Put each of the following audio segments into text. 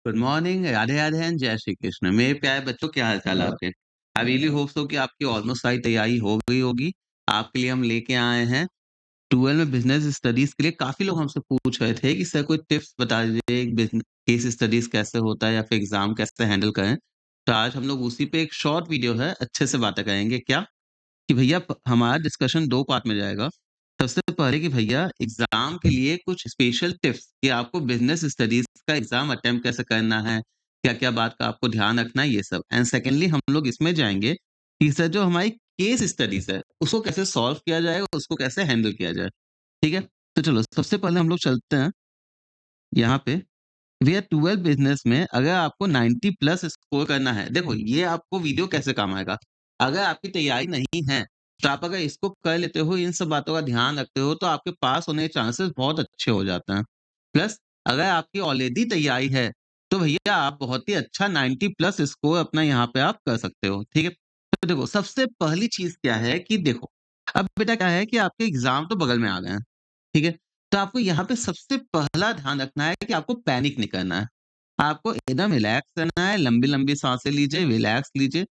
Good morning, Radhe Radhe and जय श्री कृष्ण। मेरे प्यारे बच्चों, क्या हाल-चाल आपके? आई रियली होप सो कि आपकी ऑलमोस्ट सारी तैयारी हो गई होगी। आपके लिए हम लेके आए हैं 12 में बिज़नेस स्टडीज़ के लिए काफ़ी लोग हमसे पूछ रहे थे कि सर कोई टिप्स बता दीजिए, केस स्टडीज़ कैसे होता है या फिर एग्ज़ाम कैसे हैंडल करें? तो आज हम लोग उसी पे एक शॉर्ट वीडियो है, अच्छे से बातें करेंगे। क्या? कि भैया हमारा डिस्कशन 2 पार्ट में जाएगा। सबसे पहले कि भैया एग्ज़ाम के लिए कुछ स्पेशल टिप्स कि आपको बिज़नेस स्टडीज़ का एग्ज़ाम अटेम्प्ट कैसे करना है, क्या-क्या बात का आपको ध्यान रखना है, ये सब। एंड सेकंडली हम लोग इसमें जाएँगे कि सर जो हमारी केस स्टडीज़ है, उसको कैसे सॉल्व किया जाएगा, उसको कैसे हैंडल किया जाए। ठीक है? तो चलो सबसे पहले हम लोग चलते हैं यहाँ पे भैया 12 बिज़नेस में अगर आपको 90 प्लस स्कोर करना है, देखो ये आपको वीडियो कैसे काम आएगा? अगर आपकी तैयारी नहीं है, तो आप अगर इसको कर लेते हो, इन सब बातों का ध्यान रखते हो, तो आपके पास होने के चांसेस बहुत अच्छे हो जाते हैं। प्लस अगर आपकी ऑलरेडी तैयारी है, तो भैया आप बहुत ही अच्छा 90 प्लस स्कोर अपना यहाँ पे आप कर सकते हो, ठीक है? तो देखो सबसे पहली चीज़ क्या है कि देखो, अब बेटा क्या है कि आपके एग्ज़ाम तो बगल में आ गए हैं, ठीक है? तो आपको यहाँ पे सबसे पहला ध्यान रखना है कि आपको पैनिक नहीं करना है। आपको एकदम रिलैक्स रहना है, लंबी-लंबी साँसें लीजिए, रिलैक्स लीजिए,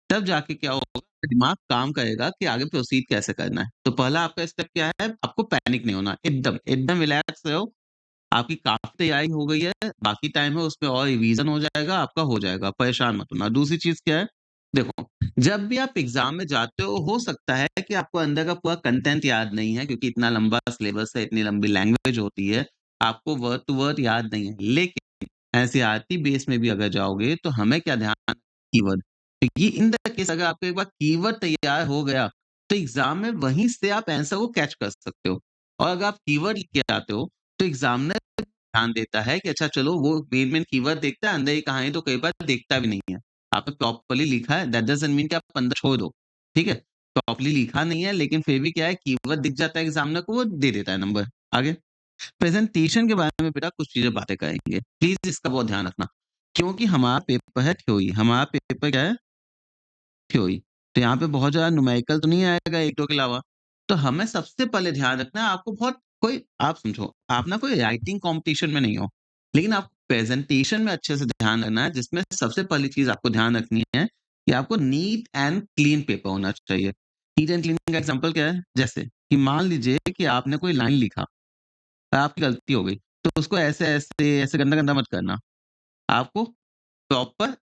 तब जाके क्या होगा दिमाग काम करेगा कि आगे प्रोसीड कैसे करना है। तो पहला आपका स्टेप क्या है? आपको पैनिक नहीं होना, एकदम रिलैक्स रहो। आपकी काफ़ी तैयारी हो गई है, बाकी टाइम है उसमें और रिवीज़न हो जाएगा, आपका हो जाएगा, परेशान मत होना। दूसरी चीज़ क्या है? देखो, जब भी आप एग्ज़ाम में जाते हो सकता है कि आपको अंदर का पूरा कंटेंट याद नहीं है क्योंकि इतना लंबा सिलेबस है, इतनी लंबी लैंग्वेज होती है, आपको वर्ड टू वर्ड याद नहीं है। लेकिन एनसीईआरटी बेस में भी अगर जाओगे तो हमें क्या ध्यान कीवर्ड क्योंकि इन द केस अगर आपको एक बार कीवर्ड तैयार हो गया, तो एग्ज़ाम में वहीं से आप आंसर को कैच कर सकते हो। और अगर आप कीवर्ड लिख के आते हो, तो एग्ज़ामिनर ध्यान देता है कि अच्छा चलो वो मेन कीवर्ड देखता है, अंदर की कहानी तो कई बार देखता भी नहीं है। आपने प्रॉपर्ली लिखा है दैट डज़न्ट मीन कि आप अंदर छोड़ दो, ठीक है? प्रॉपर्ली लिखा नहीं है लेकिन फिर भी क्या है कीवर्ड दिख जाता है एग्ज़ामिनर को वो दे देता है नंबर। आगे प्रेज़ेंटेशन के बारे में बेटा कुछ चीज़ें बातें करेंगे। प्लीज़ इसका बहुत ध्यान रखना। क्योंकि हमारा पेपर है थ्योरी, हमारा पेपर क्या है? थ्योरी। तो यहाँ पे बहुत ज़्यादा न्यूमेरिकल तो नहीं आएगा 1-2 के अलावा। तो हमें सबसे पहले ध्यान रखना है आपको बहुत कोई आप समझो, आप ना कोई राइटिंग कॉम्पिटिशन में नहीं हो, लेकिन आपको प्रेज़ेंटेशन में अच्छे से ध्यान रखना है जिसमें सबसे पहली चीज़ आपको ध्यान रखनी है कि आपको नीट एंड क्लीन पेपर होना चाहिए। नीट एंड क्लीन का एग्ज़ाम्पल क्या है? जैसे कि मान लीजिए कि आपने कोई लाइन लिखा, आपकी गलती हो गई, तो उसको ऐसे गंदा-गंदा मत करना। आपको प्रॉपर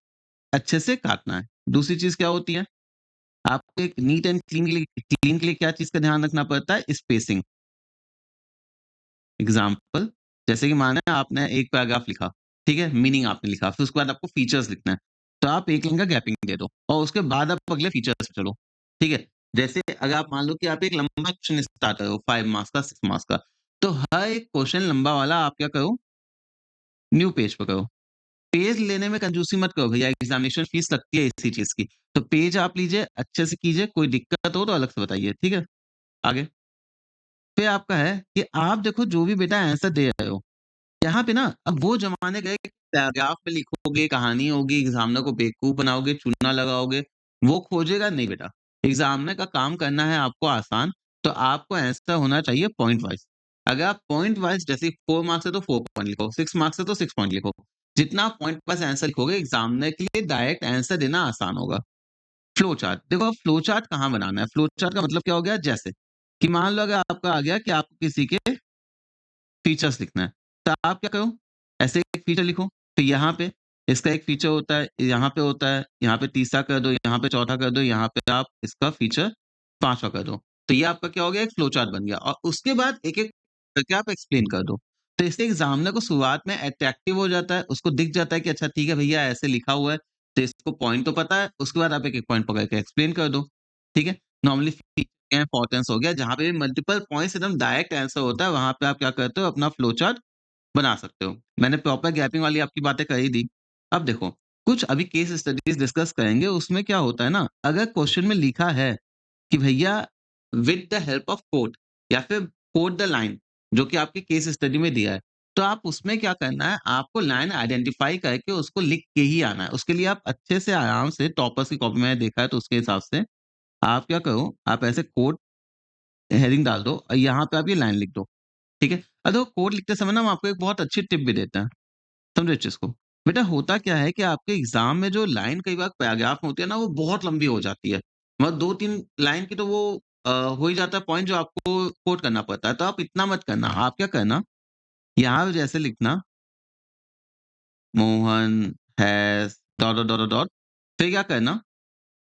अच्छे से काटना है। दूसरी चीज़ क्या होती है? आपको एक नीट एंड क्लीन के लिए क्या चीज़ का ध्यान रखना पड़ता है? स्पेसिंग। एग्ज़ाम्पल जैसे कि माना आपने एक पैराग्राफ लिखा, ठीक है? मीनिंग आपने लिखा, फिर उसके बाद आपको फीचर्स लिखना है। तो आप 1 लाइन का गैपिंग दे दो और उसके बाद आप अगले फीचर्स पे चलो, ठीक है? जैसे अगर आप मान लो कि आप एक लंबा क्वेश्चन स्टार्ट कर रहे हो 5 मार्क्स का, 6 मार्क्स का, तो हर एक क्वेश्चन लंबा वाला आप क्या करो, न्यू पेज पे करो। पेज लेने में कंजूसी मत करो भैया, एग्ज़ामिनेशन फीस लगती है इसी चीज़ की। तो पेज आप लीजिए, अच्छे से कीजिए, कोई दिक्कत हो तो अलग से बताइए, ठीक है? आगे, फिर आपका है कि आप देखो जो भी बेटा आंसर दे रहे हो, यहाँ पे ना अब वो ज़माने गए कि पैराग्राफ में लिखोगे, कहानी होगी, एग्ज़ामिनर को बेवकूफ़ बनाओगे, चूना लगाओगे, वो खोजेगा नहीं बेटा। एग्ज़ामिनर का काम करना है आपको आसान, तो आपको आंसर होना चाहिए पॉइंट वाइज़। अगर आप पॉइंट वाइज़ जैसे 4 मार्क्स है तो 4 पॉइंट लिखो, 6 मार्क्स है तो 6 पॉइंट लिखो। जितना आप पॉइंट वाइज़ आंसर लिखोगे, एग्ज़ामिनर के लिए डायरेक्ट आंसर देना आसान होगा। फ्लो चार्ट, देखो अब फ्लो चार्ट कहाँ बनाना है? फ्लो चार्ट का मतलब क्या हो गया? जैसे कि मान लो अगर आपका आ गया कि आपको किसी के फीचर्स लिखना है, तो आप क्या करो? ऐसे एक फीचर लिखो, तो यहाँ पे इसका एक फीचर होता है, यहाँ पे होता है, यहाँ पे तीसरा कर दो, यहाँ पे चौथा कर दो, यहाँ पे आप इसका फीचर 5वाँ कर दो। तो ये आपका क्या हो गया? एक फ्लो चार्ट बन गया और उसके बाद एक-एक करके आप एक्सप्लेन कर दो। तो इससे एग्ज़ामिनर को शुरुआत में अट्रैक्टिव हो जाता है, उसको दिख जाता है कि अच्छा ठीक है भैया ऐसे लिखा हुआ है, तो इसको पॉइंट तो पता है, उसके बाद आप एक-एक पॉइंट पकड़ के एक्सप्लेन कर दो, ठीक है? नॉर्मली इम्पोर्टेंस हो गया, जहाँ पे मल्टीपल पॉइंट्स एकदम डायरेक्ट आंसर होता है, वहाँ पे आप क्या करते हो अपना फ्लो चार्ट बना सकते हो। मैंने प्रॉपर गैपिंग वाली आपकी बातें कर ही दी। अब देखो, कुछ अभी केस स्टडीज़ डिस्कस करेंगे, उसमें क्या होता है ना, अगर क्वेश्चन में लिखा है कि भैया with the help of code या फिर कोड द लाइन जो कि आपके केस स्टडी में दिया है, तो आप उसमें क्या करना है, आपको लाइन आइडेंटिफाई करके उसको लिख के ही आना है। उसके लिए आप अच्छे से आराम से टॉपर्स की कॉपी मैंने देखा है तो उसके हिसाब से आप क्या करो, आप ऐसे कोड हेडिंग डाल दो और यहाँ पे आप ये लाइन लिख दो, ठीक है? देखो कोड लिखते समय ना हम आपको एक बहुत अच्छी टिप भी देते हैं, समझो इस चीज़ को। बेटा होता क्या है कि आपके एग्ज़ाम में जो लाइन कई बार पैराग्राफ में होती है ना, वो बहुत लंबी हो जाती है। मतलब 2-3 लाइन की तो वो हो ही जाता है पॉइंट जो आपको कोट करना पड़ता है। तो आप इतना मत करना, आप क्या करना, यहाँ पे जैसे लिखना Mohan has dot, dot, dot, dot, dot, फिर क्या करना,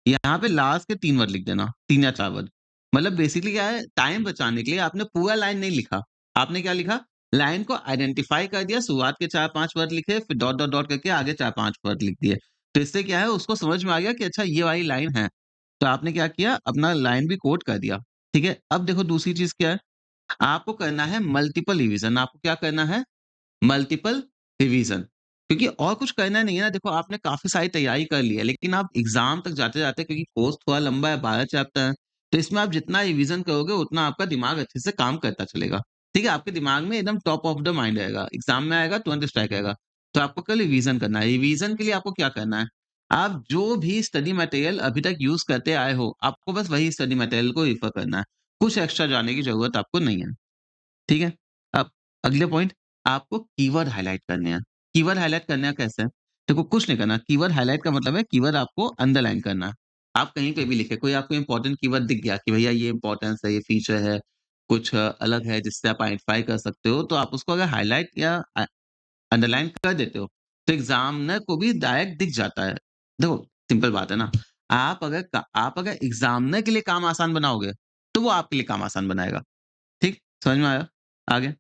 यहाँ पे लास्ट के 3 वर्ड लिख देना, 3 या 4 वर्ड। मतलब बेसिकली क्या है, टाइम बचाने के लिए आपने पूरा लाइन नहीं लिखा। आपने क्या लिखा, लाइन को आइडेंटिफ़ाई कर दिया, शुरुआत के 4-5 वर्ड लिखे, फिर डॉट, डॉट, डॉट करके आगे 4-5 वर्ड लिख दिए। तो इससे क्या है, उसको समझ में आ गया कि अच्छा ये वाली लाइन है। तो आपने क्या किया, अपना लाइन भी कोट कर दिया, ठीक है? अब देखो दूसरी चीज़ क्या है, आपको करना है मल्टीपल रिवीज़न। आपको क्या करना है, मल्टीपल रिवीजन, क्योंकि और कुछ करना नहीं है ना। देखो आपने काफ़ी सारी तैयारी कर ली है, लेकिन आप एग्ज़ाम तक जाते-जाते, क्योंकि कोर्स थोड़ा लंबा है, 12 चैप्टर हैं, तो इसमें आप जितना रिवीजन करोगे उतना आपका दिमाग अच्छे से काम करता चलेगा। ठीक है? आपके दिमाग में एकदम टॉप ऑफ द माइंड रहेगा, एग्ज़ाम में आएगा तुरंत स्ट्राइक आएगा। तो आपको कल रिवीजन करना है। रिवीजन के लिए आपको क्या करना है, आप जो भी स्टडी मटेरियल अभी तक यूज़ करते आए हो, आपको बस वही स्टडी मटेरियल को रेफर करना है। कुछ एक्स्ट्रा जानने की ज़रूरत आपको नहीं है। ठीक है? अब अगले पॉइंट, आपको कीवर्ड हाइलाइट करने हैं। कीवर्ड हाइलाइट करना कैसे है? देखो कुछ नहीं करना, कीवर्ड हाइलाइट का मतलब है कीवर्ड आपको अंडरलाइन करना है। आप कहीं पे भी लिखे, कोई आपको इम्पोर्टेंट कीवर्ड दिख गया कि भैया ये इम्पोर्टेंस है, ये फीचर है, कुछ अलग है जिससे आप आइडेंटिफाई कर सकते हो, तो आप उसको अगर हाइलाइट या अंडरलाइन कर देते हो, तो एग्ज़ामिनर को भी डायरेक्ट दिख जाता है। देखो सिंपल बात है ना, आप अगर एग्ज़ामिनर के लिए काम आसान बनाओगे, तो वो आपके लिए काम आसान बनाएगा। ठीक? समझ में आया? आगे?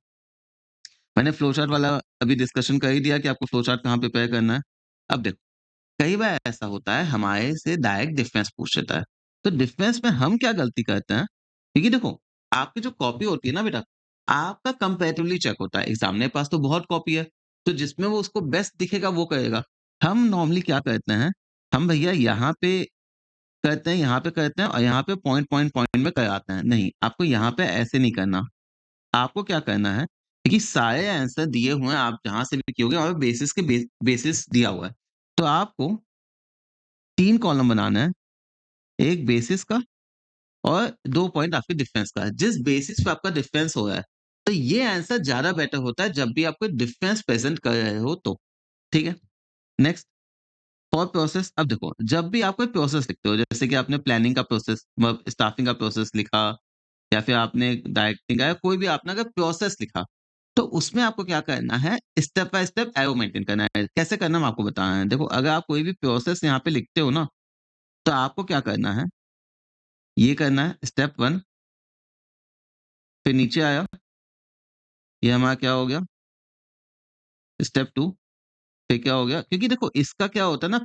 मैंने फ्लो चार्ट वाला अभी डिस्कशन कर ही दिया कि आपको फ्लो चार्ट कहाँ प्रिपेयर करना है। अब देखो, कई बार ऐसा होता है हमारे से डायरेक्ट डिफेंस पूछ लेता है। तो डिफेंस में हम क्या गलती करते हैं, क्योंकि देखो, आपकी जो कॉपी होती है ना बेटा, आपका कंपैरेटिवली चेक होता है। एग्ज़ामिनर के पास तो बहुत कॉपी है, तो जिसमें वो उसको बेस्ट दिखेगा वो करेगा। हम नॉर्मली क्या करते हैं, हम भैया यहाँ पे करते हैं, यहाँ पे करते हैं और यहाँ पे पॉइंट, पॉइंट, पॉइंट में कराते हैं। नहीं, आपको यहाँ पे ऐसे नहीं करना। आपको क्या करना है, देखिए सारे आंसर दिए हुए हैं, आप जहाँ से भी किए होंगे वहाँ पे बेसिस दिया हुआ है। तो आपको 3 कॉलम बनाना है, 1 बेसिस का और 2 पॉइंट आपके डिफेंस का। जिस बेसिस पे आपका डिफेंस हो रहा है, तो ये आंसर ज़्यादा बेटर होता है जब भी आप कोई डिफेंस प्रेज़ेंट कर रहे हो तो। ठीक है? नेक्स्ट, फॉर प्रोसेस, अब देखो जब भी आप कोई प्रोसेस लिखते हो, जैसे कि आपने प्लानिंग का प्रोसेस स्टाफिंग का प्रोसेस लिखा या फिर आपने डायरेक्टिंग का या कोई भी आपने अगर प्रोसेस लिखा, तो उसमें आपको क्या करना है, step by step arrow maintain करना है। कैसे करना है मैं आपको बता रहा हूँ। देखो अगर आप कोई भी प्रोसेस यहाँ पे लिखते हो ना, तो आपको क्या करना है, ये करना है स्टेप 1, फिर नीचे आया, ये हमारा क्या हो गया, स्टेप 2, फिर क्या हो गया, क्योंकि देखो इसका क्या होता है ना,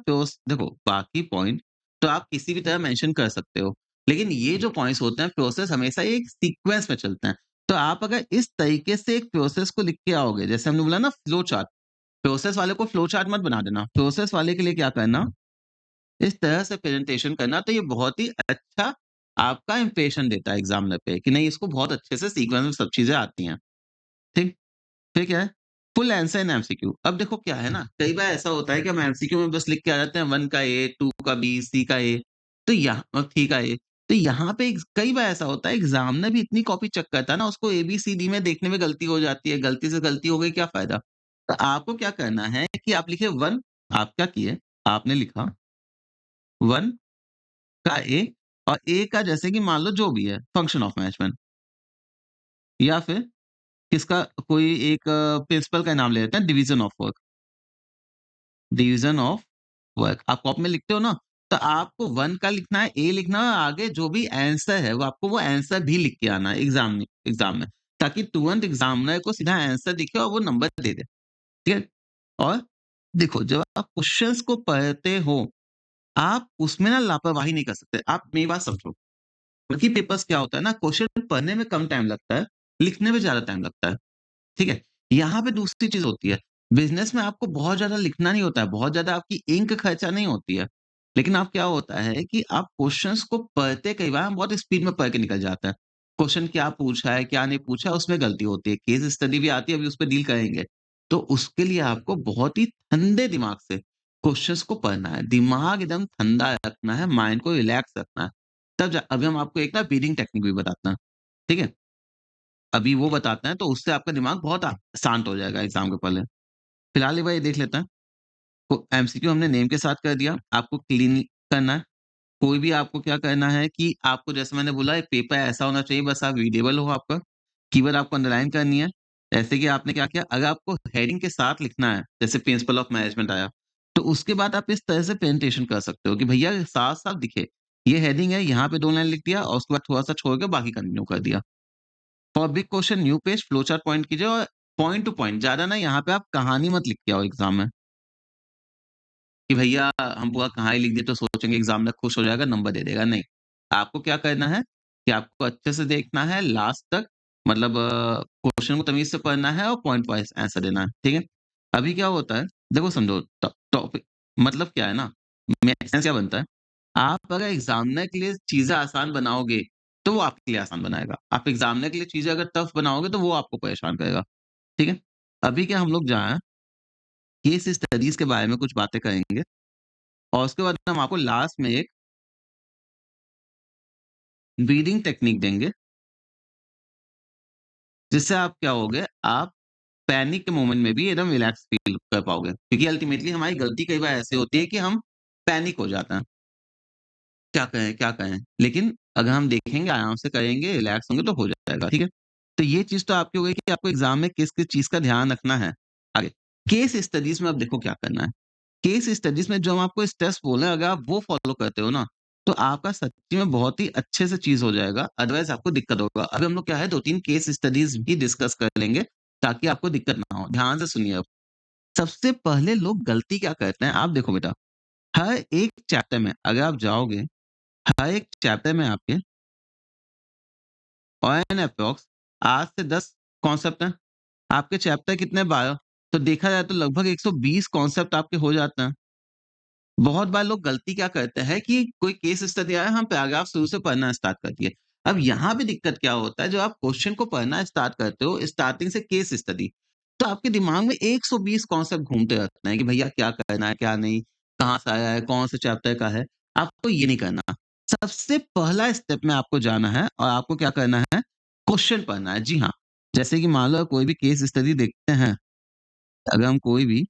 देखो बाकी पॉइंट तो आप किसी भी तरह मेंशन कर सकते हो, लेकिन ये जो पॉइंट्स होते हैं प्रोसेस हमेशा एक सीक्वेंस में चलते हैं। तो आप अगर इस तरीके से एक प्रोसेस को लिख के आओगे, जैसे हमने बोला ना फ्लो चार्ट, प्रोसेस वाले को फ्लो चार्ट मत बना देना। प्रोसेस वाले के लिए क्या करना, इस तरह से प्रेजेंटेशन करना, तो ये बहुत ही अच्छा आपका इंप्रेशन देता है एग्जामिनर पे कि नहीं इसको बहुत अच्छे से सीक्वेंस में सब चीज़ें आती हैं। ठीक? फिर क्या है? Full answer in MCQ. अब देखो क्या है ना, कई बार ऐसा होता है कि हम एमसीक्यू में बस लिख के आ जाते हैं 1 का ए, 2 का बी, सी का ए, तो यहाँ 3 का ए। तो यहाँ पे कई बार ऐसा होता है एग्जामिनर भी इतनी कॉपी चेक करता है ना, उसको ए, बी, सी, डी में देखने में गलती हो जाती है। गलती से गलती हो गई क्या फ़ायदा? तो आपको क्या करना है कि आप लिखे 1, आप क्या किए? आपने लिखा 1 का ए और ए का जैसे कि मान लो जो भी है फंक्शन ऑफ मैनेजमेंट या फिर किसका कोई एक प्रिंसिपल का नाम ले लेते हैं, division of work. Division of work आप कॉपी में लिखते हो ना, तो आपको 1 का लिखना है, ए लिखना है, आगे जो भी आंसर है, वो आपको वो आंसर भी लिख के आना है एग्ज़ाम में, ताकि तुरंत एग्ज़ामिनर को सीधा आंसर दिखे और वो नंबर दे दे, ठीक है? और देखो, जब आप क्वेश्चन्स को पढ़ते हो, आप उसमें ना लापरवाही नहीं कर सकते। आप मेरी बात समझो, बाकी पेपर्स क्या होता है ना, क्वेश्चन पढ़ने में कम टाइम लगता है, लिखने में ज़्यादा टाइम लगता है। ठीक है? यहाँ पे दूसरी चीज़ होती है, बिज़नेस में आपको बहुत ज़्यादा लिखना नहीं होता है, बहुत ज़्यादा आपकी इंक खर्चा नहीं होती है। लेकिन अब क्या होता है कि आप क्वेश्चन्स को पढ़ते कई बार हम बहुत स्पीड में पढ़ के निकल जाते हैं। क्वेश्चन क्या पूछा है, क्या नहीं पूछा है, उसमें गलती होती है। केस स्टडी भी आती है, अभी उस पे डील करेंगे। तो उसके लिए आपको बहुत ही ठंडे दिमाग से क्वेश्चन्स को पढ़ना है, दिमाग एकदम ठंडा रखना है, माइंड को रिलैक्स रखना है। तब जा अभी हम आपको एक ना ब्रीथिंग टेक्निक भी बताते हैं, ठीक है? अभी वो बताते हैं, तो उससे आपका दिमाग बहुत शांत हो जाएगा एग्ज़ाम के पहले। फिलहाल एक बार ये देख लेते हैं। को एमसीक्यू हमने नेम के साथ कर दिया, आपको क्लीन करना है। कोई भी आपको क्या करना है कि आपको जैसे मैंने बोला एक पेपर ऐसा होना चाहिए बस आप रीडेबल हो आपका, कीवर्ड आपको अंडरलाइन करनी है। जैसे कि आपने क्या किया अगर आपको हेडिंग के साथ लिखना है, जैसे प्रिंसिपल ऑफ मैनेजमेंट आया, तो उसके बाद आप इस तरह से प्रेजेंटेशन कर सकते हो कि भैया साफ-साफ दिखे, ये हेडिंग है, यहाँ पे 2 लाइन लिख दिया और उसके बाद थोड़ा-सा छोड़ के बाकी कंटिन्यू कर दिया। For big question new page flow chart point कीजिए और पॉइंट टू पॉइंट ज़्यादा ना यहाँ पे आप कहानी मत लिख के आओ एग्ज़ाम में। कि भैया हम पूरा कहाँ ही लिख दिए तो सोचेंगे एग्ज़ामिनर खुश हो जाएगा, नंबर दे देगा, नहीं। आपको क्या करना है कि आपको अच्छे से देखना है लास्ट तक मतलब क्वेश्चन को तमीज़ से पढ़ना है और पॉइंट वाइज़ आंसर देना है, ठीक है? अभी क्या होता है, देखो समझो टॉपिक मतलब क्या है ना, मेन सेंस क्या बनता है, आप अगर एग्ज़ामिनर के लिए चीज़ें आसान बनाओगे, तो वो आपके लिए आसान बनाएगा। आप एग्ज़ामिनर के लिए चीज़ें अगर टफ़ बनाओगे, तो वो आपको परेशान करेगा, ठीक है? अभी क्या हम लोग जहाँ हैं, केस स्टडीज़ के बारे में कुछ बातें करेंगे। और उसके बाद हम आपको लास्ट में एक ब्रीदिंग टेक्निक देंगे, जिससे आप क्या होगे, आप पैनिक के मोमेंट में भी एकदम रिलैक्स फील कर पाओगे। क्योंकि अल्टीमेटली हमारी गलती कई बार ऐसी होती है कि हम पैनिक हो जाते हैं। क्या करें, क्या करें? लेकिन अगर हम देखेंगे, आराम से करेंगे, रिलैक्स होंगे तो हो जाएगा, ठीक है? तो ये चीज़ तो आपकी हो गई कि आपको एग्ज़ाम में किस-किस चीज़ का ध्यान रखना है। आगे, केस स्टडीज़ में अब देखो क्या करना है। केस स्टडीज़ में जो हम आपको स्टेप्स बोले हैं, अगर आप वो फ़ॉलो करते हो ना, तो आपका सच्ची में बहुत ही अच्छे से चीज़ हो जाएगा, अदरवाइज़ आपको दिक्कत होगा। अभी हम लोग क्या है 2-3 केस स्टडीज़ भी डिस्कस कर लेंगे, ताकि आपको दिक्कत ना हो। ध्यान से सुनिए अब। सबसे पहले लोग गलती क्या करते हैं, आप देखो बेटा, हर एक चैप्टर में अगर आप जाओगे, हर एक चैप्टर में आपके ऑन एन एप्रॉक्स 8 से 10 कॉन्सेप्ट हैं। आपके चैप्टर कितने 12, तो देखा जाए तो लगभग 120 कॉन्सेप्ट आपके हो जाते हैं। बहुत बार लोग गलती क्या करते हैं कि कोई केस स्टडी आया, हम पैराग्राफ शुरू से पढ़ना स्टार्ट कर दिए। अब यहाँ पे दिक्कत क्या होता है, जो आप क्वेश्चन को पढ़ना स्टार्ट करते हो, स्टार्टिंग से केस स्टडी, तो आपके दिमाग में 120 कॉन्सेप्ट घूमते रहते हैं कि भैया क्या करना है, क्या नहीं, कहाँ से आया है, कौन से चैप्टर का है। आपको ये नहीं करना। सबसे पहला स्टेप में आपको जाना है और आपको क्या करना है, क्वेश्चन पढ़ना है। जी हाँ, जैसे कि मान लो कोई भी केस स्टडी देखते हैं, अगर हम कोई भी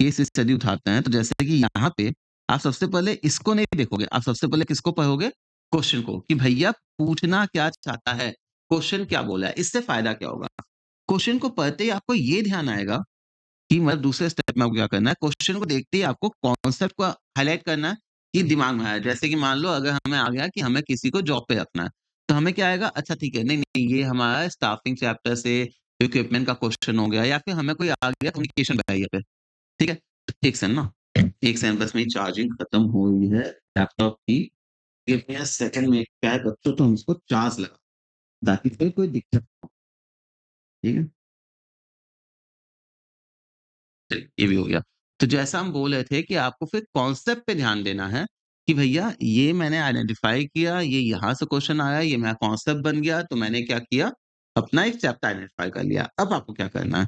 केस स्टडी उठाते हैं, तो जैसे कि यहाँ पे आप सबसे पहले इसको नहीं देखोगे, आप सबसे पहले किसको पढ़ोगे? क्वेश्चन को, कि भैया पूछना क्या चाहता है? क्वेश्चन क्या बोला है? इससे फ़ायदा क्या होगा? क्वेश्चन को पढ़ते ही आपको ये ध्यान आएगा कि मतलब दूसरे स्टेप में आपको क्या करना है, क्वेश्चन को देखते ही आपको कॉन्सेप्ट को हाइलाइट करना है कि दिमाग में आया। जैसे कि मान लो अगर हमें आ गया कि हमें किसी को जॉब पे रखना है, तो हमें क्या आएगा? अच्छा ठीक है, नहीं, नहीं ये हमारा स्टाफिंग चैप्टर से इक्विपमेंट का क्वेश्चन हो गया या फिर हमें कोई आ गया कम्युनिकेशन बेहवियर पे। ठीक है? एक सेकंड ना, एक सेकंड बस मेरी चार्जिंग खत्म हो रही है लैपटॉप की। गिव मी अ सेकंड में क्या है बच्चों तो हम इसको चार्ज लगा ताकि फिर कोई दिक्कत ना हो, ठीक है? चलिए ये भी हो गया। तो जैसा हम बोल रहे थे कि आपको फिर कॉन्सेप्ट पे ध्यान देना है कि भैया ये मैंने आइडेंटिफ़ाई किया, ये यहाँ से क्वेश्चन आया, ये मेरा कॉन्सेप्ट बन गया, तो मैंने क्या किया, अपना एक चैप्टर आइडेंटिफ़ाई कर लिया। अब आपको क्या करना है?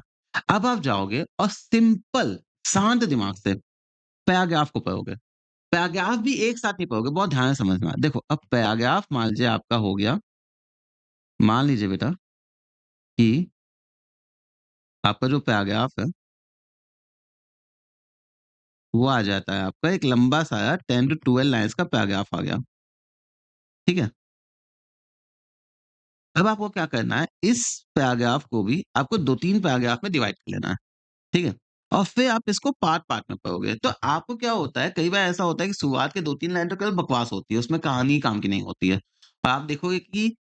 अब आप जाओगे और सिंपल शांत दिमाग से पैराग्राफ को पढ़ोगे। पैराग्राफ भी एक साथ नहीं पढ़ोगे, बहुत ध्यान से समझना। देखो, अब पैराग्राफ मान लीजिए आपका हो गया, मान लीजिए बेटा कि आपका जो पैराग्राफ है, वो आ जाता है आपका एक लंबा-सा 10 टू 12 लाइन्स का पैराग्राफ आ गया, ठीक है? अब आपको क्या करना है, इस पैराग्राफ को भी आपको 2-3 पैराग्राफ में डिवाइड कर लेना है, ठीक है? और फिर आप इसको पार्ट-पार्ट में पढ़ोगे। तो आपको क्या होता है, कई बार ऐसा होता है कि शुरुआत के 2-3 लाइन तो केवल बकवास होती है, उसमें कहानी काम की नहीं होती है। और आप देखोगे कि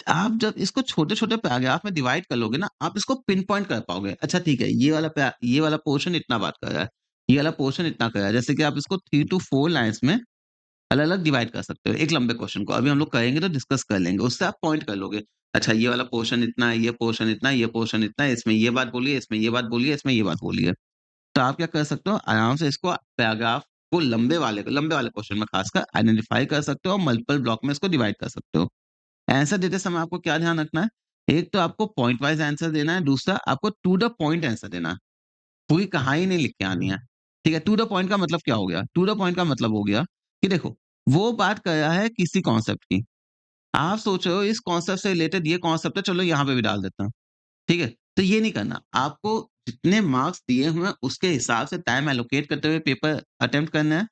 आप जब इसको छोटे-छोटे पैराग्राफ में डिवाइड कर लोगे ना, आप इसको पिन पॉइंट कर पाओगे। अच्छा ठीक है, ये वाला पोर्शन इतना बात कर रहा है, ये वाला पोर्शन इतना कर रहा है। जैसे कि आप इसको 3 टू 4 लाइन्स में अलग-अलग डिवाइड कर सकते हो, एक लंबे क्वेश्चन को। अभी हम लोग करेंगे तो डिस्कस कर लेंगे, उससे आप पॉइंट कर लोगे। अच्छा ये वाला पोर्शन इतना है, ये पोर्शन इतना है, ये पोर्शन इतना है, इसमें ये बात बोली है, इसमें ये बात बोली है, इसमें ये बात बोली है। तो आप क्या कर सकते हो, आराम से इसको पैराग्राफ को लंबे वाले क्वेश्चन में खासकर आइडेंटिफाई कर सकते हो और मल्टीपल ब्लॉक में इसको डिवाइड कर सकते हो। आंसर देते समय आपको क्या ध्यान रखना है, एक तो आपको पॉइंट वाइज़ आंसर देना है, दूसरा आपको टू द पॉइंट आंसर देना है। पूरी कहानी नहीं लिख के आनी है। ठीक है? टू द पॉइंट का मतलब क्या हो गया? टू द पॉइंट का मतलब हो गया कि देखो, वो बात कर रहा है किसी कॉन्सेप्ट की। आप सोच रहे हो इस कॉन्सेप्ट से रिलेटेड ये कॉन्सेप्ट है, चलो यहाँ पे भी डाल देता हूँ। ठीक है? तो ये नहीं करना। आपको जितने मार्क्स दिए हुए हैं उसके हिसाब से टाइम एलोकेट करते हुए पेपर अटेम्प्ट करना है।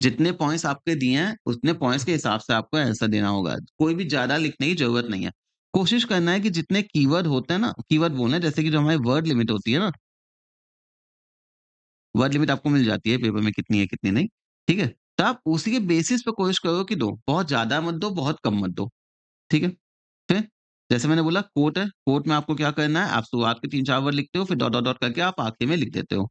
जितने पॉइंट्स आपके दिए हैं, उतने पॉइंट्स के हिसाब से आपको आंसर देना होगा। कोई भी ज़्यादा लिखने की ज़रूरत नहीं है। कोशिश करना है कि जितने कीवर्ड होते हैं ना, कीवर्ड बोलना है जैसे कि जो हमारी वर्ड लिमिट होती है ना, वर्ड लिमिट आपको मिल जाती है पेपर में कितनी है, कितनी नहीं, ठीक है? तो आप उसी के बेसिस पे कोशिश करो कि दो, बहुत ज़्यादा मत दो, बहुत कम मत दो, ठीक है? फिर जैसे मैंने बोला कोट है, कोट में आपको क्या करना है, आप शुरुआत के 3-4 वर्ड लिखते हो, फिर डॉट, डॉट, डॉट करके आप आखिर में लिख देते हो।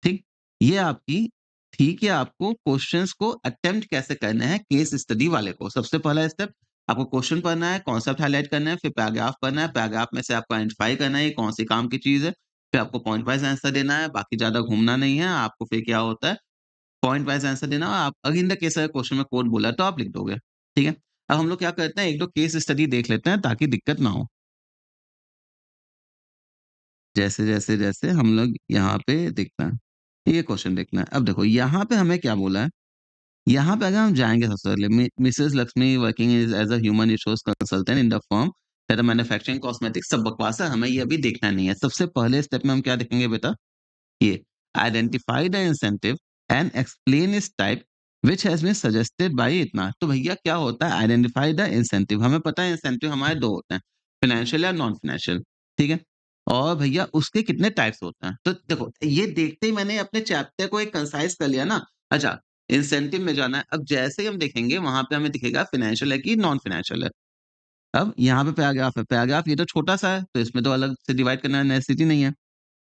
ठीक? ये आपकी थी कि आपको क्वेश्चंस को अटेम्प्ट कैसे करना है केस स्टडी वाले को। सबसे पहला स्टेप आपको क्वेश्चन पढ़ना है, कॉन्सेप्ट हाइलाइट करना है, फिर पैराग्राफ पढ़ना है, पैराग्राफ में से आपको आइडेंटिफाई करना है ये कौन-सी काम की चीज़ है, फिर आपको पॉइंट वाइज़ आंसर देना है, बाकी ज़्यादा घूमना नहीं है, आपको फिर क्या होता है पॉइंट वाइज़ आंसर देना है, आप अगर इन द केस अगर क्वेश्चन में कोड बोला है तो आप लिख दोगे, ठीक है? अब हम लोग क्या करते हैं 1-2 केस स्टडी देख लेते हैं ताकि दिक्कत ना हो। जैसे हम लोग यहाँ पे देखते हैं, ये क्वेश्चन देखना है। अब देखो यहाँ पे हमें क्या बोला है यहाँ पे अगर हम जाएँगे सबसे पहले Mrs Lakshmi working is as a human resource consultant in the firm that manufacturing cosmetics सब बकवास है, हमें ये अभी देखना नहीं है। सबसे पहले स्टेप में हम क्या देखेंगे बेटा? ये identify the incentive and explain its type which has been suggested by इतना। तो भैया क्या होता है आइडेंटिफाई द इंसेंटिव हमें पता है इंसेंटिव हमारे 2 होते हैं, फाइनेंशियल या नॉन फाइनेंशियल, ठीक है? और भैया उसके कितने टाइप्स होते हैं। तो देखो ये देखते ही मैंने अपने चैप्टर को एक कंसाइज़ कर लिया ना। अच्छा इंसेंटिव में जाना है, अब जैसे ही हम देखेंगे वहाँ पे हमें दिखेगा फाइनेंशियल है कि नॉन फाइनेंशियल है। अब यहाँ पे पैराग्राफ है, पैराग्राफ ये तो छोटा-सा है, तो इसमें तो अलग से डिवाइड करना नेसेसिटी नहीं है।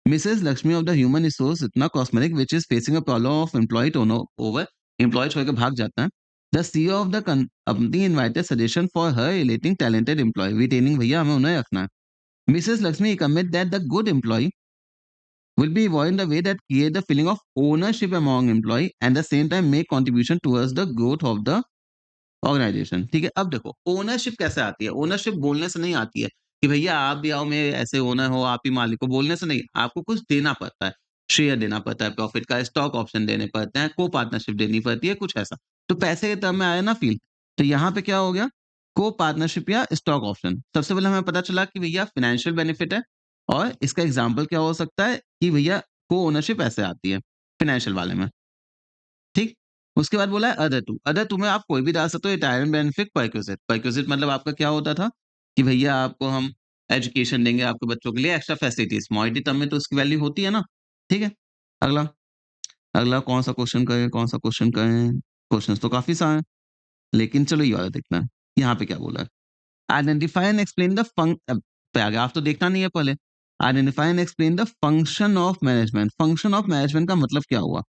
Mrs. Lakshmi of the Human Resource इतना cosmetic which is facing a problem of employee turnover employ छोड़ के भाग जाता है। The CEO of the company invited suggestion for her relating talented employee retaining भैया हमें उन्हें रखना है। Mrs. Lakshmi commit that the good employee will be evolved in the way that create the feeling of ownership among employee and the same time make contribution towards the growth of the organisation, ठीक है? अब देखो ownership कैसे आती है? Ownership बोलने से नहीं आती है कि भैया आप भी आओ मेरे ऐसे ओनर हो, आप ही मालिक हो, बोलने से नहीं, आपको कुछ देना पड़ता है। शेयर देना पड़ता है प्रॉफिट का, स्टॉक ऑप्शन देने पड़ते हैं, को-पार्टनरशिप देनी पड़ती है, कुछ ऐसा। तो पैसे के टर्म में आया ना फ़ील, तो यहाँ पे क्या हो गया? को-पार्टनरशिप या स्टॉक ऑप्शन। सबसे पहले हमें पता चला कि भैया फाइनेंशियल बेनिफिट है और इसका एग्ज़ाम्पल क्या हो सकता है कि भैया को-ओनरशिप ऐसे आती है, फाइनेंशियल वाले में। ठीक? उसके बाद बोला है अदर टू में आप कोई भी डाल सकते हो रिटायरमेंट बेनिफिट परक्विज़िट। परक्विज़िट मतलब आपका क्या होता था कि भैया आपको हम एजुकेशन देंगे आपके बच्चों के लिए एक्स्ट्रा फैसिलिटीज़। मॉनिटरी टर्म में तो उसकी वैल्यू होती है ना? ठीक है? अगला, अगला कौन-सा क्वेश्चन करें कौन-सा क्वेश्चन करें? क्वेश्चन्स तो काफ़ी सारे हैं, लेकिन चलो ये वाला देखते हैं। यहाँ पे क्या बोला है? Identify and explain the paragraph तो देखना नहीं है पहले। Identify and explain the function of management. Function of management का मतलब क्या हुआ?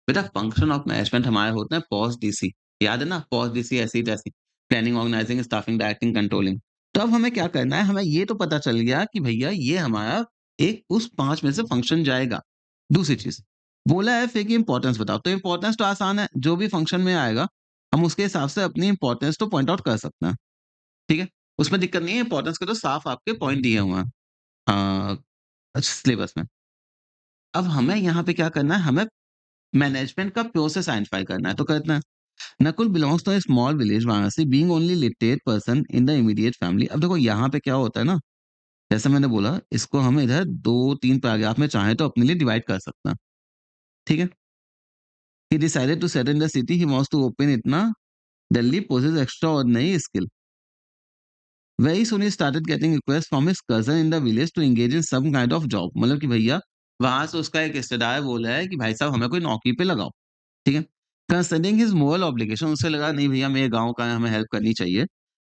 बेटा फंक्शन ऑफ मैनेजमेंट हमारे होते हैं पॉज़ डीसी, याद है ना? पॉज़ डीसी ऐसी-तैसी, planning, organising, staffing, directing, controlling. तो अब हमें क्या करना है? हमें ये तो पता चल गया कि भैया ये हमारा एक उस 5 में से फंक्शन जाएगा। दूसरी चीज़, बोला है फिर कि इम्पोर्टेंस बताओ, तो इम्पोर्टेंस तो आसान है, जो भी फंक्शन में आएगा, हम उसके हिसाब से अपनी इम्पोर्टेंस तो पॉइंट आउट कर सकते हैं, ठीक है? उसमें दिक्कत नहीं है, इम्पोर्टेंस के तो साफ आपके पॉइंट दिए हुए हैं सिलेबस में। अब हमें यहाँ पे क्या करना है? हमें मैनेजमेंट का प्रोसेस आइडेंटिफाई करना है, तो करते हैं। Nakul belongs to a small village Varanasi being only literate person in the immediate family. अब देखो यहाँ पे क्या होता है ना, जैसे मैंने बोला इसको हम इधर 2-3 पैराग्राफ में चाहें तो अपने लिए डिवाइड कर सकते हैं, ठीक है? He decided to settle in the city he wants to open इतना Delhi possesses extraordinary skill. Very soon he started getting request from his cousin in the village to engage in some kind of job. मतलब कि भैया वहाँ से उसका एक रिश्तेदार बोला है कि भाई साहब हमें कोई नौकरी पे लगाओ, ठीक है? कंसिडरिंग हिज मोरल ऑब्लिगेशन उसे लगा नहीं भैया मेरे गाँव का है हमें हेल्प करनी चाहिए।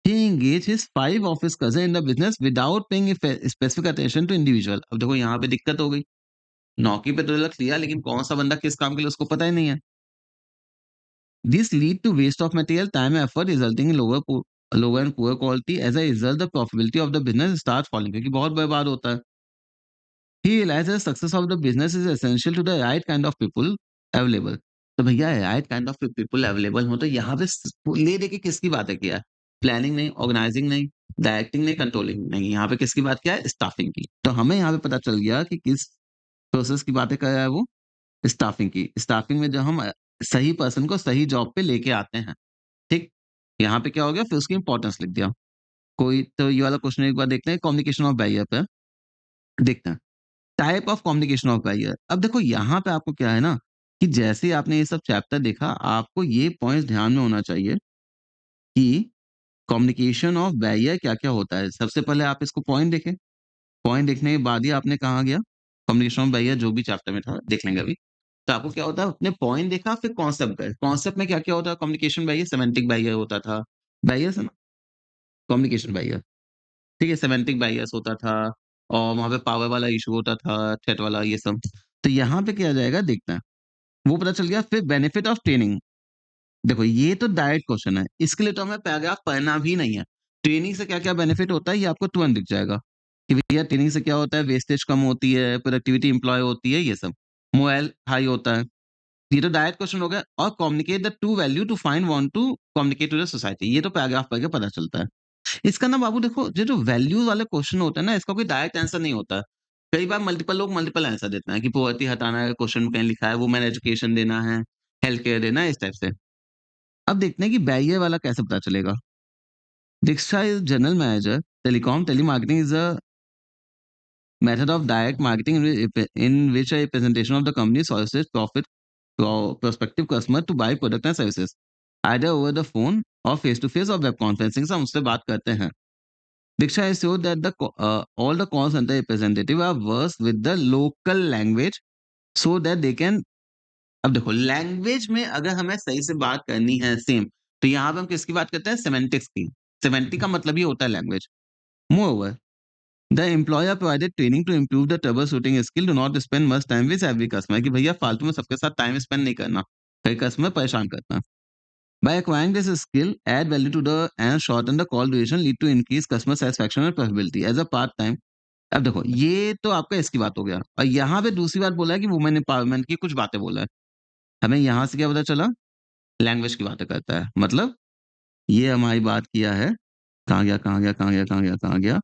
He engage his 5 of his cousin in the business without paying specific attention to individual. अब देखो यहाँ पे दिक्कत हो गई। नौकरी पे तो रख लिया लेकिन कौन-सा बंदा किस काम के लिए उसको पता ही नहीं है। This lead to waste of material, time, and effort, resulting in lower and poor quality. As a result, the profitability of the business starts falling क्योंकि बहुत बर्बाद होता है. He realizes success of the business is essential to the right kind of people available. तो भैया right kind of people available हो तो यहाँ पे ले दे के किसकी बातें किया है? प्लानिंग नहीं, ऑर्गेनाइजिंग नहीं, डायरेक्टिंग नहीं, कंट्रोलिंग नहीं, यहाँ पे किसकी बात किया है? स्टाफिंग की। तो हमें यहाँ पे पता चल गया कि किस प्रोसेस की बातें कर रहा है वो स्टाफिंग की। स्टाफिंग में जब हम सही पर्सन को सही जॉब पे लेके आते हैं, ठीक? यहाँ पे क्या हो गया फिर उसकी इम्पोर्टेंस लिख दिया। कोई तो ये वाला क्वेश्चन एक बार देखते हैं कम्युनिकेशन ऑफ बैरियर पे, देखते हैं। Type of communication of barrier. अब देखो यहाँ पे आपको क्या है ना, कि जैसे ही आपने ये सब चैप्टर देखा, आपको ये पॉइंट्स ध्यान में होना चाहिए कि कम्युनिकेशन ऑफ बैरियर क्या-क्या होता है। सबसे पहले आप इसको पॉइंट देखें, पॉइंट देखने के बाद ही आपने कहाँ गया, कम्युनिकेशन ऑफ बैरियर जो भी चैप्टर में था, देख लेंगे अभी। तो आपको क्या होता है, आपने पॉइंट देखा, फिर कॉन्सेप्ट गए। कॉन्सेप्ट में क्या-क्या होता है कम्युनिकेशन बैरियर, सेमेंटिक बैरियर होता था। बैरियर्स है ना? कम्युनिकेशन बैरियर, ठीक है? सेमेंटिक बैरियर्स होता था और वहाँ पे पावर वाला इश्यू होता था, थ्रेट वाला ये सब। तो यहाँ पे क्या जाएगा देखते हैं, वो पता चल गया। फिर बेनिफिट ऑफ ट्रेनिंग, देखो ये तो डायरेक्ट क्वेश्चन है, इसके लिए तो हमें पैराग्राफ पढ़ना भी नहीं है। ट्रेनिंग से क्या-क्या बेनिफिट होता है ये आपको तुरंत दिख जाएगा, कि भैया ट्रेनिंग से क्या होता है, वेस्टेज कम होती है, प्रोडक्टिविटी एम्प्लॉय होती है, ये सब। मोरल हाई होता है। ये तो डायरेक्ट क्वेश्चन हो गया। और communicate the true value to find want to communicate to the society, ये तो पैराग्राफ पढ़ के पता चलता है। इसका ना बाबू देखो, ये जो वैल्यूज वाले क्वेश्चन होते हैं ना, इसका कोई डायरेक्ट आंसर नहीं होता है। कई बार मल्टीपल लोग मल्टीपल आंसर देते हैं कि पॉवर्टी हटाना है, क्वेश्चन में कहीं लिखा है, वुमेन एजुकेशन देना है, हेल्थ केयर देना है, इस टाइप से। अब देखते हैं कि बैरियर वाला कैसे पता चलेगा। Diksha is general manager. Telecom telemarketing is a method of direct marketing in which a representation of the company solicits profit prospective customer to buy product and services, either over the phone or face to face or web conferencing से हम उससे बात करते हैं. Diksha is sure that all the call center representative are versed with the local language so that they can. अब देखो language में अगर हमें सही से बात करनी है सेम, तो यहाँ पे हम किसकी बात करते हैं, सेमेंटिक्स की। सेमेंटिक का मतलब ही होता है language. Moreover, the employer provided training to improve the troubleshooting skill. Do not spend much time with every customer, कि भैया फालतू में सबके साथ टाइम स्पेंड नहीं करना, कई कस्टमर परेशान करता है। By acquiring this skill, add value to the and shorten the call duration, lead to increase customer satisfaction and profitability as a part time. अब देखो ये तो आपका इसकी बात हो गया, और यहाँ पे दूसरी बात बोला है कि वुमेन एम्पावरमेंट की कुछ बातें बोला है। हमें यहाँ से क्या पता चला, लैंग्वेज की बातें करता है, मतलब ये हमारी बात किया है, कहाँ गया कहाँ गया कहाँ गया कहाँ गया कहाँ गया,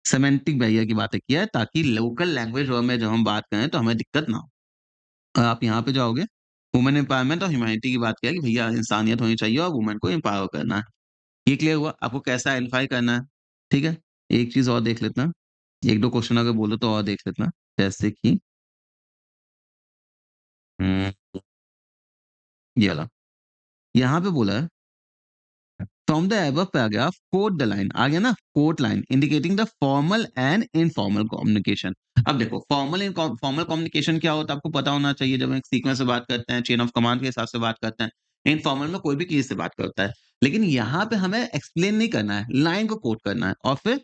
सेमेंटिक बैरियर की बातें किया है, ताकि लोकल लैंग्वेज में जब हम बात करें तो हमें दिक्कत ना हो। और आप यहाँ पे जाओगे, वुमेन एम्पावरमेंट और ह्यूमैनिटी की बात किया कि भैया इंसानियत होनी चाहिए और वुमेन को एम्पावर करना है। ये क्लियर हुआ? आपको कैसा आइडेंटिफाई करना है, ठीक है? एक चीज़ और देख लेते हैं, 1-2 क्वेश्चन अगर बोलो तो और देख लेते हैं। जैसे कि हुँ, ये वाला, यहाँ पे बोला है from the above paragraph quote the line, आ गया ना, quote line indicating the formal and informal communication. अब देखो फॉर्मल एंड फॉर्मल कम्युनिकेशन क्या होता है आपको पता होना चाहिए, जब हम एक सीक्वेंस से बात करते हैं, चेन ऑफ कमांड के हिसाब से बात करते हैं। इनफॉर्मल में कोई भी चीज से बात करता है, लेकिन यहाँ पे हमें एक्सप्लेन नहीं करना है, लाइन को कोट करना है। और फिर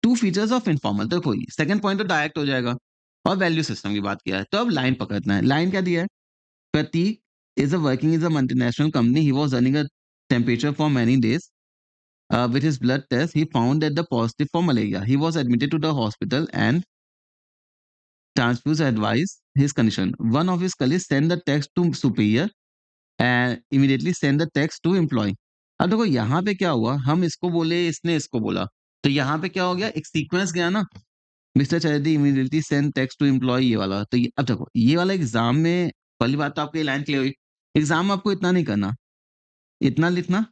टू फीचर्स ऑफ इनफॉर्मल, देखो सेकंड पॉइंट तो डायरेक्ट हो जाएगा। और वैल्यू सिस्टम की बात किया है, तो अब लाइन पकड़ना है। लाइन क्या दिया है, Pratik is a multinational company. He was running a temperature for many days. With his blood test, he found that the positive for malaria. He was admitted to the hospital and transfused advised his condition. One of his colleagues sent the text to superior and immediately sent the text to employee. अब देखो यहाँ पे क्या हुआ, हम इसको बोले, इसने इसको बोला, तो यहाँ पे क्या हो गया, एक सीक्वेंस गया ना। Mister Chatterjee immediately send text to employ, ये वाला। तो ये अब देखो ये वाला एग्जाम में पहली बात तो आपकी लाइन क्लियर हुई। एग्जाम में आपको इतना नहीं करना, इतना लिखना,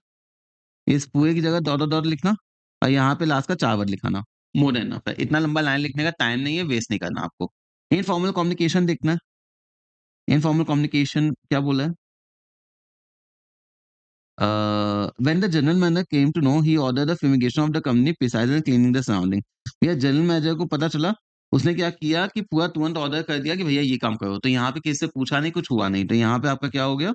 इस पूरे की जगह डॉट, डॉट, डॉट लिखना, और यहाँ पे लास्ट का 4 वर्ड लिखाना, मोर देन इनफ है। इतना लंबा लाइन लिखने का टाइम नहीं है, वेस्ट नहीं करना आपको। इनफॉर्मल कम्युनिकेशन देखना है। इनफॉर्मल कम्युनिकेशन क्या बोला है? When the general manager came to know, he ordered the fumigation of the company besides cleaning the surrounding. भैया जनरल मैनेजर को पता चला, उसने क्या किया कि पूरा तुरंत ऑर्डर कर दिया कि भैया ये काम करो। तो यहाँ पे किसी से पूछा नहीं, कुछ हुआ नहीं। तो यहाँ पे आपका क्या हो गया?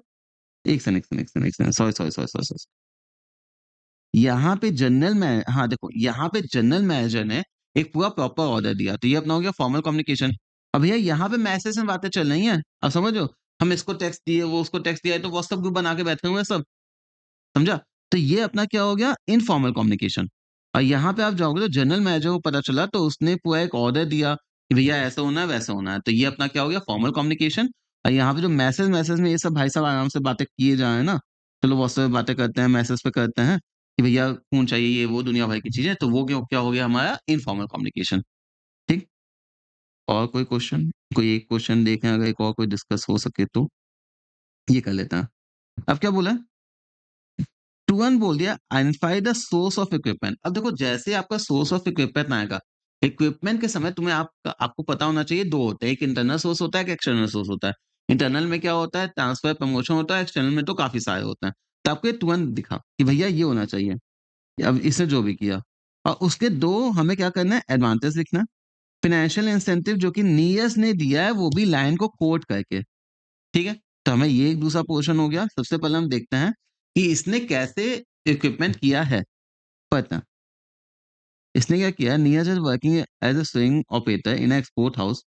एक सेकंड, एक सेकंड, एक सेकंड, एक second, sorry, sorry, sorry, sorry, sorry. यहाँ पे जनरल मै हाँ, देखो यहाँ पे जनरल मैनेजर ने एक पूरा प्रॉपर ऑर्डर दिया, तो ये अपना हो गया फॉर्मल कम्युनिकेशन। अब भैया यहाँ पे मैसेज में बातें चल रही हैं, अब समझ रहे हो? हम इसको टेक्स्ट दिए, वो उसको टेक्स्ट दिया है, तो व्हाट्सएप ग्रुप बना के बैठे हुए हैं सब, समझा? तो ये अपना क्या हो गया, इनफॉर्मल कम्युनिकेशन। और यहाँ पे आप जाओगे तो जनरल मैनेजर को पता चला, तो उसने पूरा एक ऑर्डर दिया कि भैया ऐसा होना है, वैसा होना है। तो ये अपना क्या हो गया, फॉर्मल कम्युनिकेशन। और यहाँ पे जो मैसेज मैसेज में ये सब भाई साहब आराम से बातें किए जाए ना, चलो व्हाट्सएप पे बातें करते हैं, मैसेज पे करते हैं कि भैया फ़ोन चाहिए, ये वो दुनिया भर की चीज़ें, तो वो क्या क्या हो गया हमारा इनफॉर्मल कम्युनिकेशन, ठीक? और कोई क्वेश्चन? कोई एक क्वेश्चन देखें, अगर एक और कोई डिस्कस हो सके तो, ये कर लेते हैं। अब क्या बोला है? तुरंत बोल दिया identify the source of equipment. अब देखो जैसे आपका सोर्स ऑफ इक्विपमेंट आएगा, इक्विपमेंट के समय तुम्हें आपको पता होना चाहिए 2 होते हैं, एक इंटरनल सोर्स होता है, एक एक्सटर्नल सोर्स होता है। इंटरनल में क्या होता है ट्रांसफर, प्रमोशन होता है, एक्सटर्नल में तो काफ़ी सारे होते हैं। तो आपको ये तुरंत दिखा कि भैया ये होना चाहिए। अब इसने जो भी किया और उसके 2 हमें क्या करना है एडवांटेज लिखना है। फाइनेंशियल इंसेंटिव जो कि नियस ने दिया है वो भी लाइन को कोट करके, ठीक है? तो हमें ये एक दूसरा पोर्शन हो गया। सबसे पहले हम देखते हैं कि इसने कैसे इक्विपमेंट किया है। पता इसने क्या किया Neeraj is working as a swing operator in export house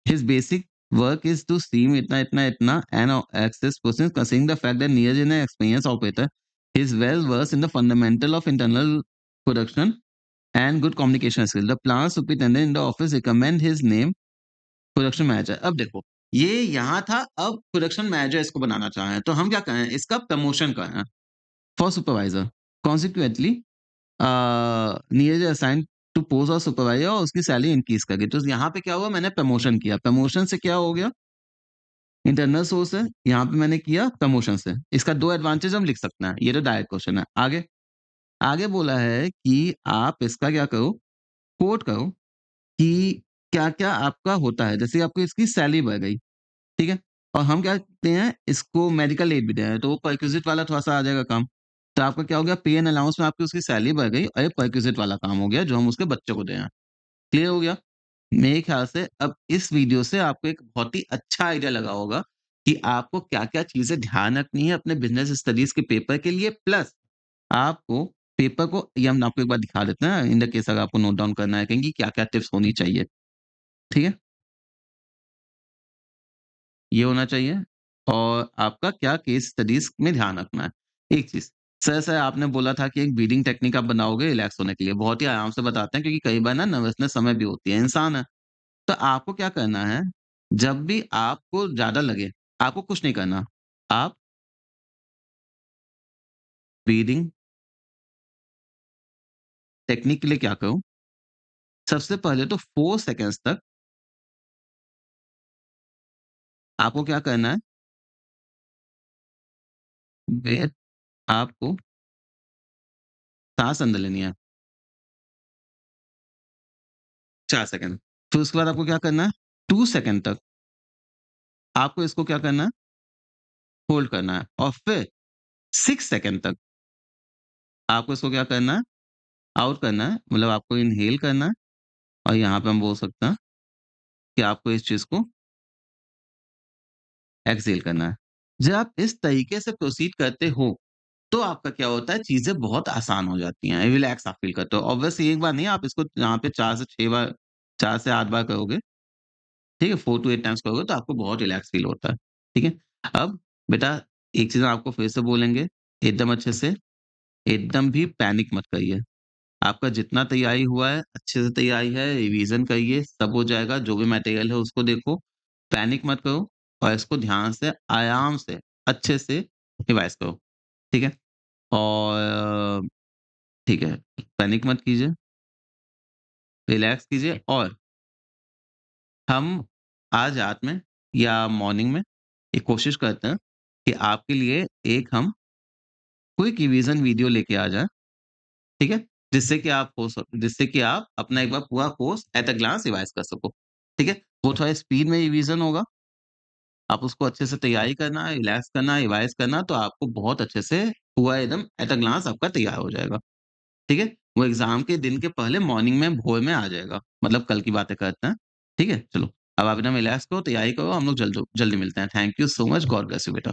his basic work is to stream इतना इतना इतना and excess process considering the fact that Neeraj is an experience operator he is well verse in the fundamental of internal production and good communication skill the plant superintendent in the office recommend his name production manager. अब देखो ये यहाँ था, अब production manager इसको बनाना चाहे तो हम क्या करें इसका प्रमोशन करें for supervisor consequently Neeraj assign to post और सुपरवाइजर और उसकी सैलरी इंक्रीज कर गई। तो यहाँ पे क्या हुआ मैंने प्रमोशन किया, प्रमोशन से क्या हो गया इंटरनल सोर्स है, यहाँ पे मैंने किया प्रमोशन से। इसका 2 एडवांटेज हम लिख सकते हैं, ये तो डायरेक्ट क्वेश्चन है। आगे आगे बोला है कि आप इसका क्या करो कोट करो कि क्या-क्या आपका होता है। जैसे आपको इसकी सैलरी बढ़ गई, ठीक है? और हम क्या करते हैं इसको मेडिकल एड भी दे रहे हैं, तो वो परक्विजिट वाला थोड़ा-सा आ जाएगा काम। तो आपका क्या हो गया पे एंड अलाउंस में आपकी उसकी सैलरी बढ़ गई और ये परक्विजिट वाला काम हो गया जो हम उसके बच्चे को दे रहे हैं। क्लियर हो गया? मेरे ख्याल से अब इस वीडियो से आपको एक बहुत ही अच्छा आइडिया लगा होगा कि आपको क्या-क्या चीज़ें ध्यान रखनी है अपने बिज़नेस स्टडीज़ के पेपर के लिए प्लस आपको पेपर को ये हम आपको एक बार दिखा देते हैं इन द केस अगर आपको नोट डाउन करना है कहीं कि क्या-क्या टिप्स होनी चाहिए। ठीक है? ये होना चाहिए और आपका क्या केस स्टडीज़ में ध्यान रखना है। एक चीज़, सर आपने बोला था कि एक ब्रीदिंग टेक्निक आप बनाओगे रिलैक्स होने के लिए, बहुत ही आराम से बताते हैं क्योंकि कई बार ना नर्वसनेस समय भी होती है, इंसान है। तो आपको क्या करना है, जब भी आपको ज़्यादा लगे, आपको कुछ नहीं करना। आप ब्रीदिंग टेक्निक के लिए क्या करो, सबसे पहले तो 4 सेकंड्स तक आपको क्या करना है, ब्रेथ आपको साँस अंदर लेनी है, 4 सेकंड। फिर उसके बाद आपको क्या करना है, 2 सेकंड तक आपको इसको क्या करना है, होल्ड करना है और फिर 6 सेकंड तक आपको इसको क्या करना है, आउट करना है, मतलब आपको इन्हेल करना है और यहाँ पे हम बोल सकते हैं कि आपको इस चीज़ को एक्सहेल करना है। जब आप इस तरीके से प्रोसीड करते हो, तो आपका क्या होता है, चीज़ें बहुत आसान हो जाती हैं, रिलैक्स आप फ़ील करते हो। ऑब्वियसली एक बार नहीं, आप इसको यहाँ पे 4 से 6 बार 4 से 8 बार करोगे, ठीक है? 4 टू 8 टाइम्स करोगे तो आपको बहुत रिलैक्स फ़ील होता है, ठीक है? अब बेटा एक चीज़ आपको फिर से बोलेंगे, एकदम अच्छे से, एकदम भी पैनिक मत करिए। आपका जितना तैयारी हुआ है, अच्छे से तैयारी है, रिवीज़न करिए, सब हो जाएगा। जो भी मटेरियल है उसको देखो, पैनिक मत करो और इसको ध्यान से, आराम से, अच्छे से रिवाइज़ करो, ठीक है? और ठीक है, पैनिक मत कीजिए, रिलैक्स कीजिए और हम आज रात में या मॉर्निंग में एक कोशिश करते हैं कि आपके लिए एक हम क्विक रिवीज़न वीडियो लेके आ जाएँ, ठीक है? जिससे कि आप अपना एक बार पूरा course at a glance revise कर सको, ठीक है? वो थोड़ा स्पीड में रिवीज़न होगा, आप उसको अच्छे से तैयारी करना, रिलैक्स करना, रिवाइज़ करना तो आपको बहुत अच्छे से पूरा एकदम एट अ ग्लांस आपका तैयार हो जाएगा, ठीक है? वो एग्ज़ाम के दिन के पहले मॉर्निंग में भोर में आ जाएगा, मतलब कल की बातें करते हैं, ठीक है? चलो, अब आप एकदम रिलैक्स करो, तैयारी करो, हम लोग जल्दी मिलते हैं। Thank you so much, God bless you बेटा।